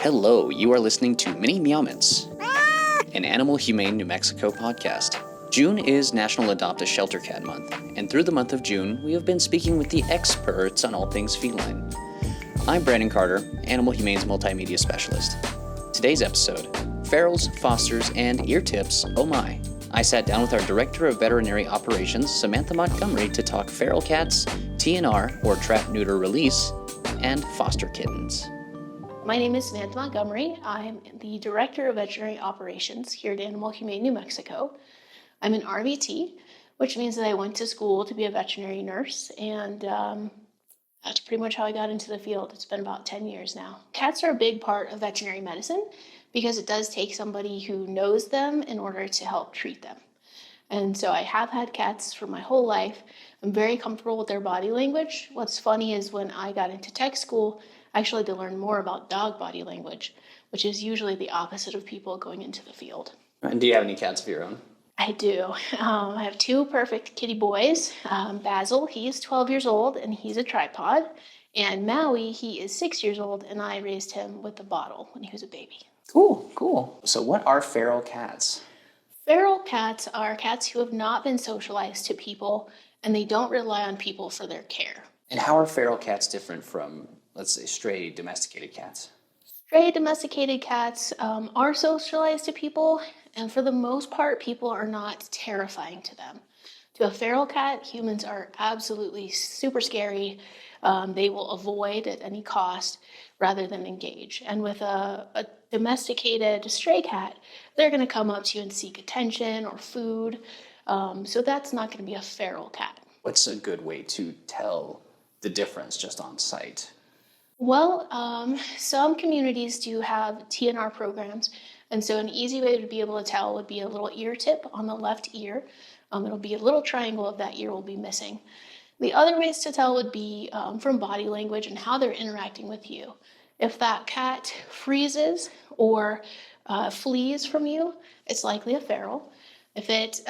Hello, you are listening to Mini Meow Ments, an Animal Humane New Mexico podcast. June is National Adopt a Shelter Cat Month, and through the month of June, we have been speaking with the experts on all things feline. I'm Brandon Carter, Animal Humane's multimedia specialist. Today's episode, ferals, fosters, and ear tips, oh my. I sat down with our Director of Veterinary Operations, Samantha Montgomery, to talk feral cats, TNR, or trap, neuter, release, and foster kittens. My name is Samantha Montgomery. I'm the Director of Veterinary Operations here at Animal Humane New Mexico. I'm an RVT, which means that I went to school to be a veterinary nurse, and that's pretty much how I got into the field. It's been about 10 years now. Cats are a big part of veterinary medicine because it does take somebody who knows them in order to help treat them. And so I have had cats for my whole life. I'm very comfortable with their body language. What's funny is when I got into tech school, I actually had to learn more about dog body language, which is usually the opposite of people going into the field. And do you have any cats of your own? I do. I have two perfect kitty boys. Basil, he is 12 years old and he's a tripod. And Maui, he is 6 years old and I raised him with a bottle when he was a baby. Cool. So what are feral cats? Feral cats are cats who have not been socialized to people and they don't rely on people for their care. And how are feral cats different from, let's say, stray domesticated cats? Stray domesticated cats are socialized to people, and for the most part, people are not terrifying to them. To a feral cat, humans are absolutely super scary. They will avoid at any cost rather than engage. And with a domesticated stray cat, they're going to come up to you and seek attention or food. So that's not going to be a feral cat. What's a good way to tell the difference just on sight? Well, some communities do have TNR programs, and so an easy way to be able to tell would be a little ear tip on the left ear. It'll be a little triangle of that ear will be missing. The other ways to tell would be from body language and how they're interacting with you. If that cat freezes or flees from you, it's likely a feral. If it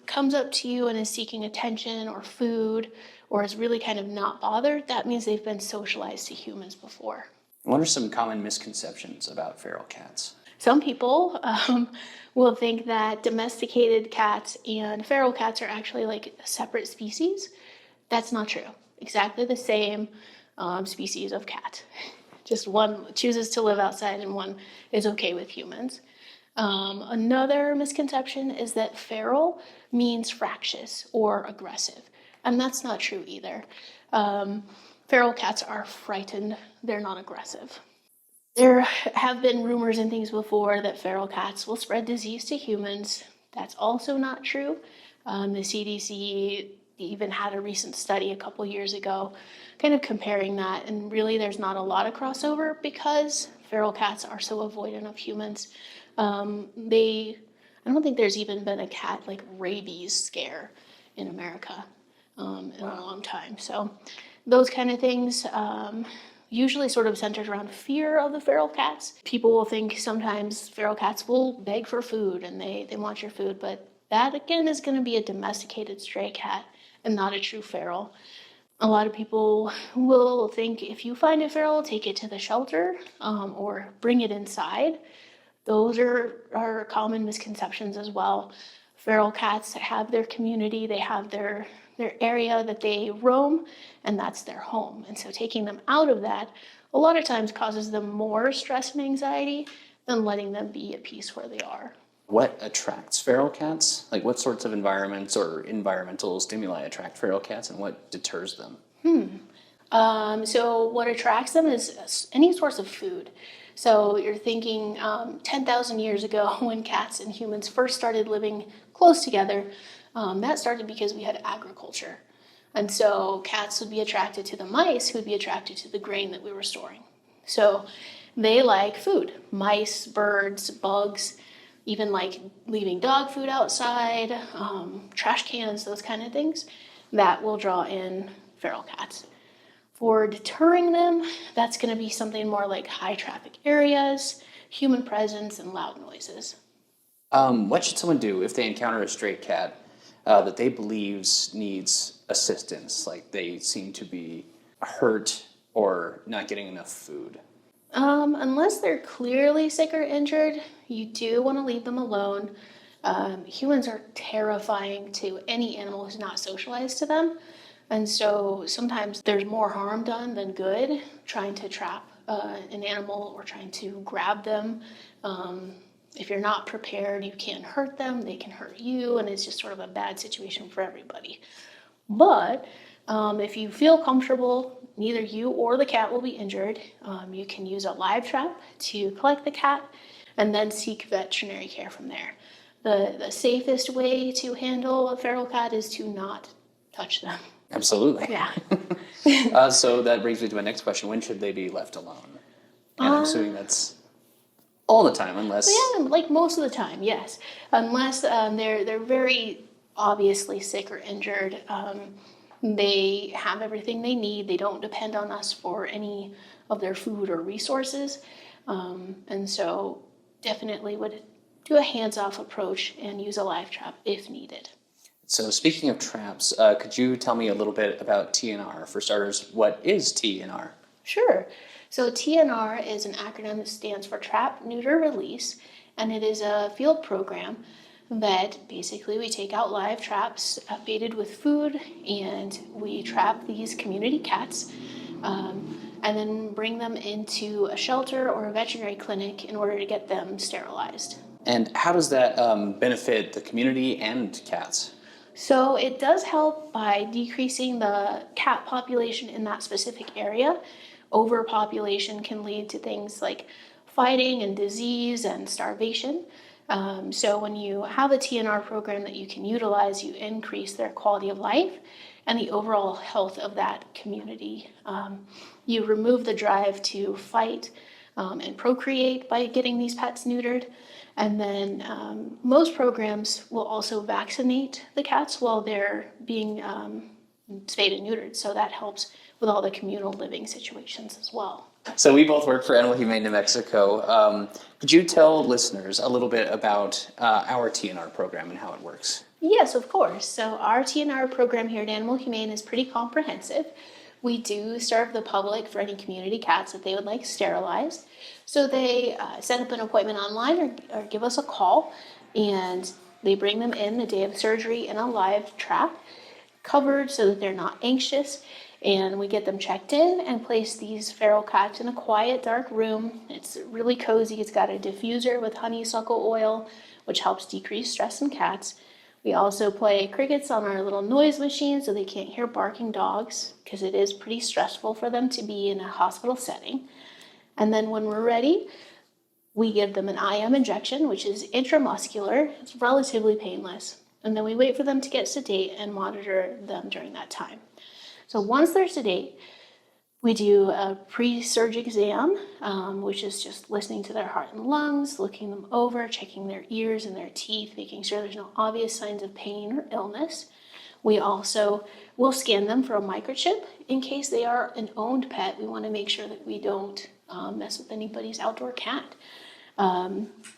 comes up to you and is seeking attention or food or is really kind of not bothered, that means they've been socialized to humans before. What are some common misconceptions about feral cats? Some people will think that domesticated cats and feral cats are actually like separate species. That's not true. Exactly the same species of cat. Just one chooses to live outside and one is okay with humans. Another misconception is that feral means fractious or aggressive, and that's not true either. Feral cats are frightened, they're not aggressive. There have been rumors and things before that feral cats will spread disease to humans. That's also not true. The CDC even had a recent study a couple years ago kind of comparing that, and really there's not a lot of crossover because feral cats are so avoidant of humans. I don't think there's even been a cat like rabies scare in America in a long time. So those kind of things usually sort of centered around fear of the feral cats. People will think sometimes feral cats will beg for food and they want your food, but that again is going to be a domesticated stray cat and not a true feral. A lot of people will think if you find a feral, take it to the shelter or bring it inside. Those are common misconceptions as well. Feral cats have their community, they have their area that they roam, and that's their home. And so taking them out of that a lot of times causes them more stress and anxiety than letting them be at peace where they are. What attracts feral cats? Like what sorts of environments or environmental stimuli attract feral cats and what deters them? So what attracts them is any source of food. So you're thinking 10,000 years ago when cats and humans first started living close together, that started because we had agriculture. And so cats would be attracted to the mice who would be attracted to the grain that we were storing. So they like food, mice, birds, bugs, even like leaving dog food outside, trash cans, those kind of things, that will draw in feral cats. For deterring them, that's going to be something more like high traffic areas, human presence, and loud noises. What should someone do if they encounter a stray cat that they believe needs assistance, like they seem to be hurt or not getting enough food? Unless they're clearly sick or injured, you do want to leave them alone. Humans are terrifying to any animal who's not socialized to them. And so sometimes there's more harm done than good trying to trap an animal or trying to grab them. If you're not prepared, you can hurt them, they can hurt you, and it's just sort of a bad situation for everybody. But if you feel comfortable, neither you or the cat will be injured. You can use a live trap to collect the cat and then seek veterinary care from there. The safest way to handle a feral cat is to not touch them. Absolutely. Yeah. So that brings me to my next question. When should they be left alone? And I'm assuming that's all the time, unless... Yeah, like most of the time, yes. Unless they're very obviously sick or injured. They have everything they need. They don't depend on us for any of their food or resources. And so definitely would do a hands-off approach and use a live trap if needed. So speaking of traps, could you tell me a little bit about TNR? For starters, what is TNR? Sure. So TNR is an acronym that stands for Trap, Neuter, Release, and it is a field program that basically we take out live traps baited with food and we trap these community cats and then bring them into a shelter or a veterinary clinic in order to get them sterilized. And how does that benefit the community and cats? So it does help by decreasing the cat population in that specific area. Overpopulation can lead to things like fighting and disease and starvation. So when you have a TNR program that you can utilize, you increase their quality of life and the overall health of that community. You remove the drive to fight and procreate by getting these pets neutered. And then most programs will also vaccinate the cats while they're being spayed and neutered. So that helps with all the communal living situations as well. So we both work for Animal Humane New Mexico. Could you tell listeners a little bit about our TNR program and how it works? Yes, of course. So our TNR program here at Animal Humane is pretty comprehensive. We do serve the public for any community cats that they would like sterilized. So they set up an appointment online or give us a call, and they bring them in the day of surgery in a live trap, covered so that they're not anxious. And we get them checked in and place these feral cats in a quiet, dark room. It's really cozy. It's got a diffuser with honeysuckle oil, which helps decrease stress in cats. We also play crickets on our little noise machine so they can't hear barking dogs, because it is pretty stressful for them to be in a hospital setting. And then when we're ready, we give them an IM injection, which is intramuscular. It's relatively painless. And then we wait for them to get sedate and monitor them during that time. So once they're sedate, we do a pre-surge exam, which is just listening to their heart and lungs, looking them over, checking their ears and their teeth, making sure there's no obvious signs of pain or illness. We also will scan them for a microchip in case they are an owned pet. We want to make sure that we don't mess with anybody's outdoor cat.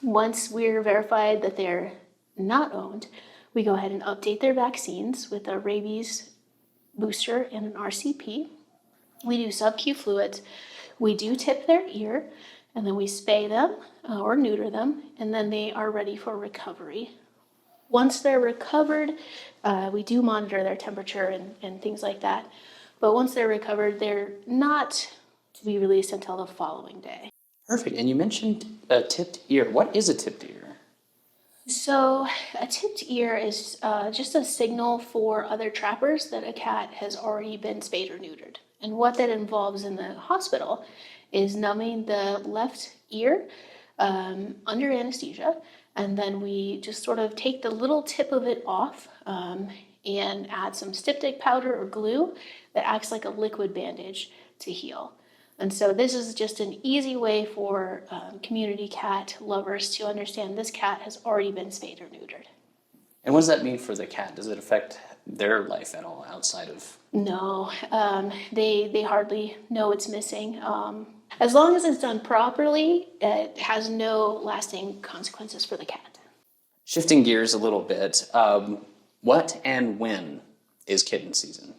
Once we're verified that they're not owned, we go ahead and update their vaccines with a rabies booster and an RCP. We do sub-Q fluids. We do tip their ear, and then we spay them or neuter them, and then they are ready for recovery. Once they're recovered, we do monitor their temperature and things like that. But once they're recovered, they're not to be released until the following day. Perfect. And you mentioned a tipped ear. What is a tipped ear? So a tipped ear is just a signal for other trappers that a cat has already been spayed or neutered. And what that involves in the hospital is numbing the left ear under anesthesia, and then we just sort of take the little tip of it off and add some styptic powder or glue that acts like a liquid bandage to heal. And so this is just an easy way for community cat lovers to understand this cat has already been spayed or neutered. And what does that mean for the cat? Does it affect their life at all outside of... No, they hardly know it's missing. As long as it's done properly, it has no lasting consequences for the cat. Shifting gears a little bit, what and when is kitten season?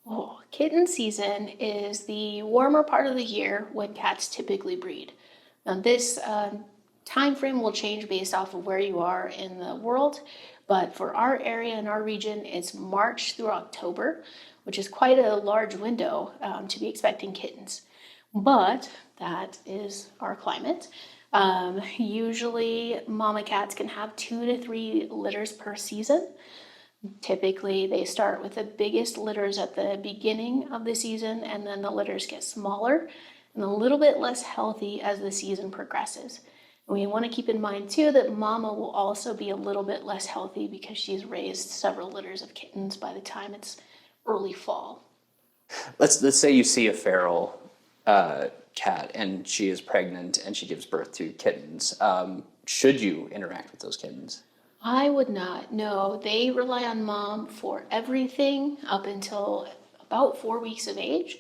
Oh, Kitten season is the warmer part of the year when cats typically breed. Now, this time frame will change based off of where you are in the world, but for our area and our region, it's March through October, which is quite a large window to be expecting kittens. But that is our climate. Usually, mama cats can have 2 to 3 litters per season. Typically, they start with the biggest litters at the beginning of the season, and then the litters get smaller and a little bit less healthy as the season progresses. And we want to keep in mind, too, that mama will also be a little bit less healthy because she's raised several litters of kittens by the time it's early fall. Let's say you see a feral cat and she is pregnant and she gives birth to kittens. Should you interact with those kittens? I would not. No, they rely on mom for everything up until about 4 weeks of age.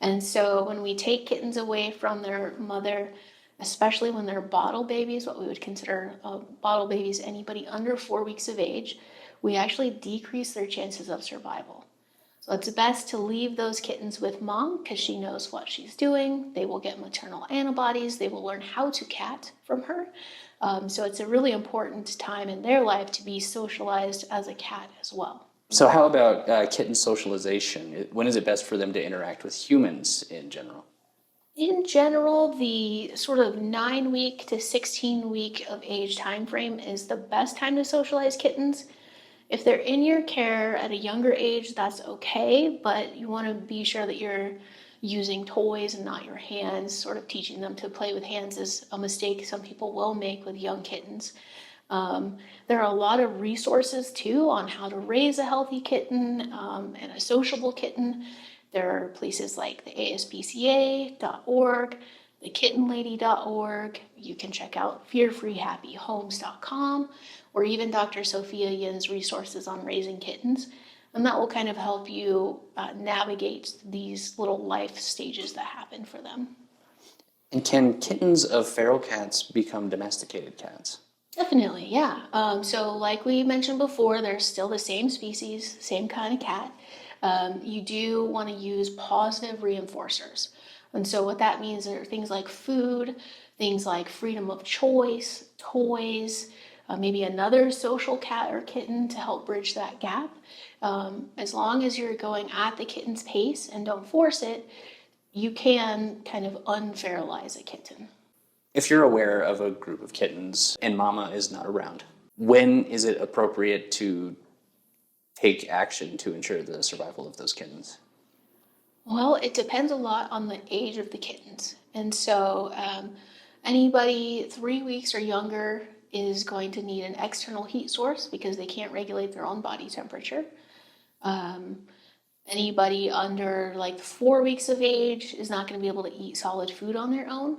And so when we take kittens away from their mother, especially when they're bottle babies, what we would consider bottle babies, anybody under 4 weeks of age, we actually decrease their chances of survival. So it's best to leave those kittens with mom because she knows what she's doing. They will get maternal antibodies. They will learn how to cat from her. So it's a really important time in their life to be socialized as a cat as well. So how about kitten socialization? When is it best for them to interact with humans in general? In general, the sort of 9-week to 16-week of age time frame is the best time to socialize kittens. If they're in your care at a younger age, that's okay, but you want to be sure that you're using toys and not your hands. Sort of teaching them to play with hands is a mistake some people will make with young kittens. There are a lot of resources too on how to raise a healthy kitten and a sociable kitten. There are places like the ASPCA.org, thekittenlady.org. You can check out fearfreehappyhomes.com or even Dr. Sophia Yin's resources on raising kittens. And that will kind of help you navigate these little life stages that happen for them. And can kittens of feral cats become domesticated cats? Definitely, yeah. So like we mentioned before, they're still the same species, same kind of cat. You do want to use positive reinforcers. And so what that means are things like food, things like freedom of choice, toys, maybe another social cat or kitten to help bridge that gap. As long as you're going at the kitten's pace and don't force it, you can kind of unferalize a kitten. If you're aware of a group of kittens and mama is not around, when is it appropriate to take action to ensure the survival of those kittens? Well, it depends a lot on the age of the kittens. And so anybody 3 weeks or younger is going to need an external heat source because they can't regulate their own body temperature. Anybody under like 4 weeks of age is not going to be able to eat solid food on their own.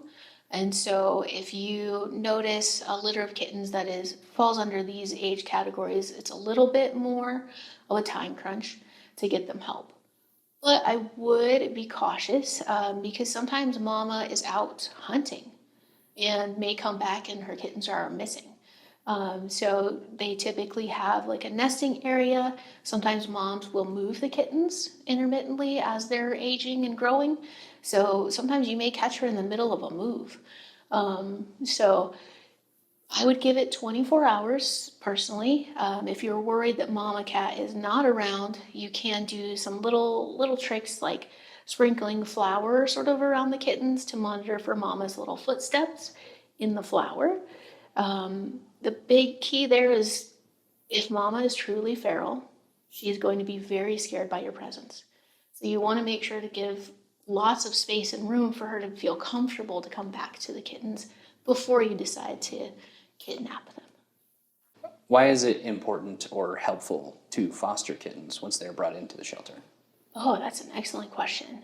And so if you notice a litter of kittens that falls under these age categories, it's a little bit more of a time crunch to get them help. But I would be cautious because sometimes mama is out hunting and may come back and her kittens are missing. So they typically have like a nesting area. Sometimes moms will move the kittens intermittently as they're aging and growing. So sometimes you may catch her in the middle of a move. So I would give it 24 hours personally. If you're worried that mama cat is not around, you can do some little tricks like sprinkling flour sort of around the kittens to monitor for mama's little footsteps in the flour. The big key there is if mama is truly feral, she's going to be very scared by your presence. So you want to make sure to give lots of space and room for her to feel comfortable to come back to the kittens before you decide to kidnap them. Why is it important or helpful to foster kittens once they're brought into the shelter? Oh, that's an excellent question.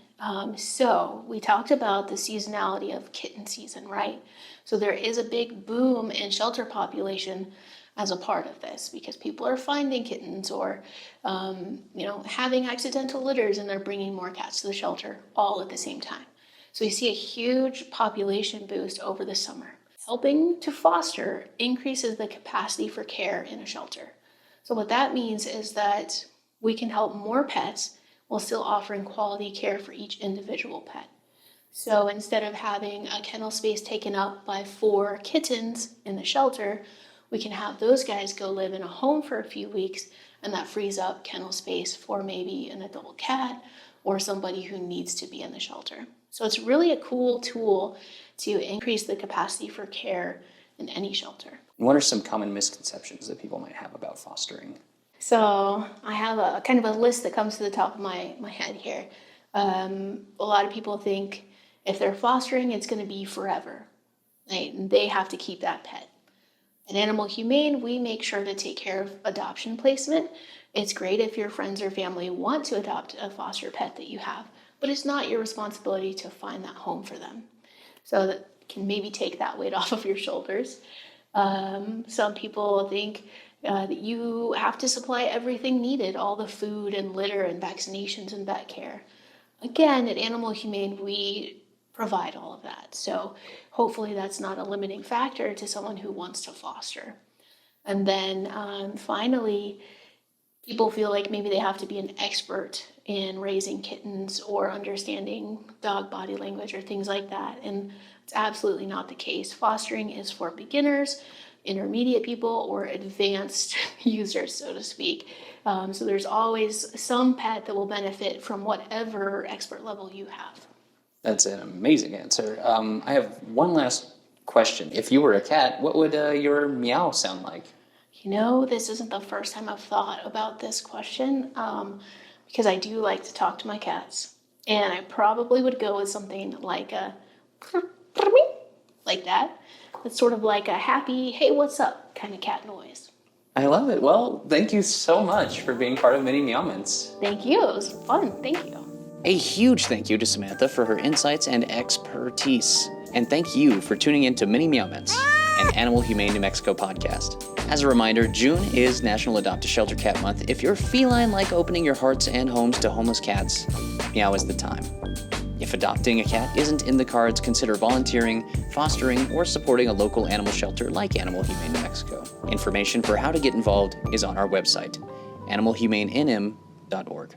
So we talked about the seasonality of kitten season, right? So there is a big boom in shelter population as a part of this because people are finding kittens or, having accidental litters and they're bringing more cats to the shelter all at the same time. So you see a huge population boost over the summer. Helping to foster increases the capacity for care in a shelter. So what that means is that we can help more pets while still offering quality care for each individual pet. So instead of having a kennel space taken up by 4 kittens in the shelter, we can have those guys go live in a home for a few weeks, and that frees up kennel space for maybe an adult cat or somebody who needs to be in the shelter. So it's really a cool tool to increase the capacity for care in any shelter. What are some common misconceptions that people might have about fostering? So I have a kind of a list that comes to the top of my head here. A lot of people think if they're fostering, it's going to be forever. Right? And they have to keep that pet. At Animal Humane, we make sure to take care of adoption placement. It's great if your friends or family want to adopt a foster pet that you have, but it's not your responsibility to find that home for them. So that can maybe take that weight off of your shoulders. Some people think that you have to supply everything needed, all the food and litter and vaccinations and vet care. Again, at Animal Humane, we provide all of that. So hopefully that's not a limiting factor to someone who wants to foster. And then finally, people feel like maybe they have to be an expert in raising kittens or understanding dog body language or things like that. And it's absolutely not the case. Fostering is for beginners, intermediate people, or advanced users, so to speak. So there's always some pet that will benefit from whatever expert level you have. That's an amazing answer. I have one last question. If you were a cat, what would your meow sound like? You know, this isn't the first time I've thought about this question, because I do like to talk to my cats. And I probably would go with something like a like that. It's sort of like a happy, hey, what's up kind of cat noise. I love it. Well, thank you so much for being part of Mini Meow Ments. Thank you. It was fun. Thank you. A huge thank you to Samantha for her insights and expertise. And thank you for tuning in to Mini Meow Ments, an Animal Humane New Mexico podcast. As a reminder, June is National Adopt a Shelter Cat Month. If you're feline like opening your hearts and homes to homeless cats, Meow is the time. If adopting a cat isn't in the cards, consider volunteering, fostering, or supporting a local animal shelter like Animal Humane New Mexico. Information for how to get involved is on our website, animalhumanenm.org.